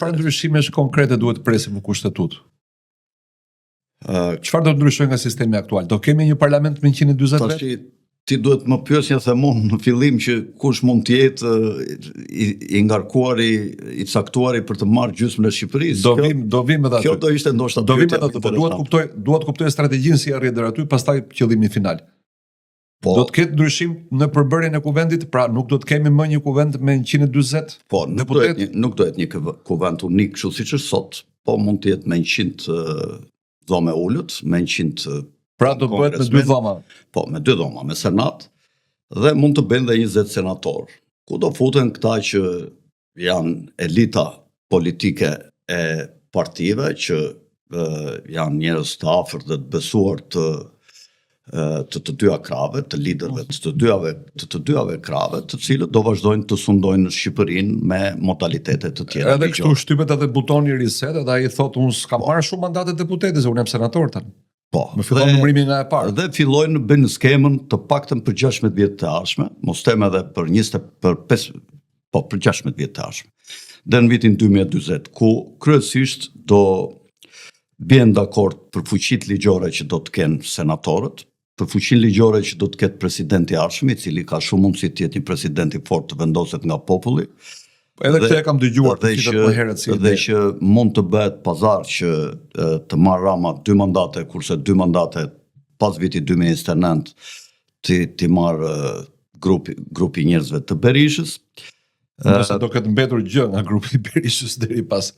çfarë ndryshimesh konkrete duhet të presim në kushtetut? Çfarë do të ndryshojë nga sistemi aktual? Do kemi një parlament me 140 vetë? Ti duhet më pyes një themon në fillim që kush mund të jetë i ngarkuar i caktuar për të marrë gjysmën e Shqipërisë. Do vim edhe aty. Kjo do ishte ndoshta pyetje. Duhet kuptoj strategjinë si arri deri aty, pastaj qëllimi final. Do të ketë ndryshim në përbërjen e kuvendit, pra nuk do të kemi më një kuvend me 140 deputet. Nuk do jetë një kuvend unik kështu siç është sot, po mund të jetë me 100 dhome ullët, me 100 pra do bëhet me 2 dhoma. Po, me 2 dhoma, me senat, dhe mund të bëjnë dhe 20 senator. Ku do futen këta që janë elita politike e partive, që janë njerëz të afërt dhe të besuar të dyja krave, të liderëve të dyjave krave, të cilët do vazhdojnë të sundojnë në Shqipërinë me modalitete të tjera. Edhe kështu shtypet edhe butoni i riset, edhe ai thotë unë s'kam marrë shumë mandate deputete, se unë jam senator tani. Po, më fillon numërimi nga e parë. Dhe fillojnë në bëjnë skemën të paktën për 16 vjet të ardhshme, mos them edhe për 16 vjet të ardhshme. Dhe në vitin 2040, ku kryesisht do bien dakord për fuqitë ligjore që do të kenë senatorët, për fuqinë ligjore që do të ketë presidenti i ardhshëm, i cili ka shumë mundësi të jetë një president i fortë të vendoset nga populli. Edhe këtë e kam dëgjuar dhe që mund të bëhet pazar që të marrë Rama 2 mandate, kurse 2 mandate pas vitit 2029 të marrë grupi njerëzve të Berishës. Nëse do këtë mbetur gjë nga grupi i Berishës deri pas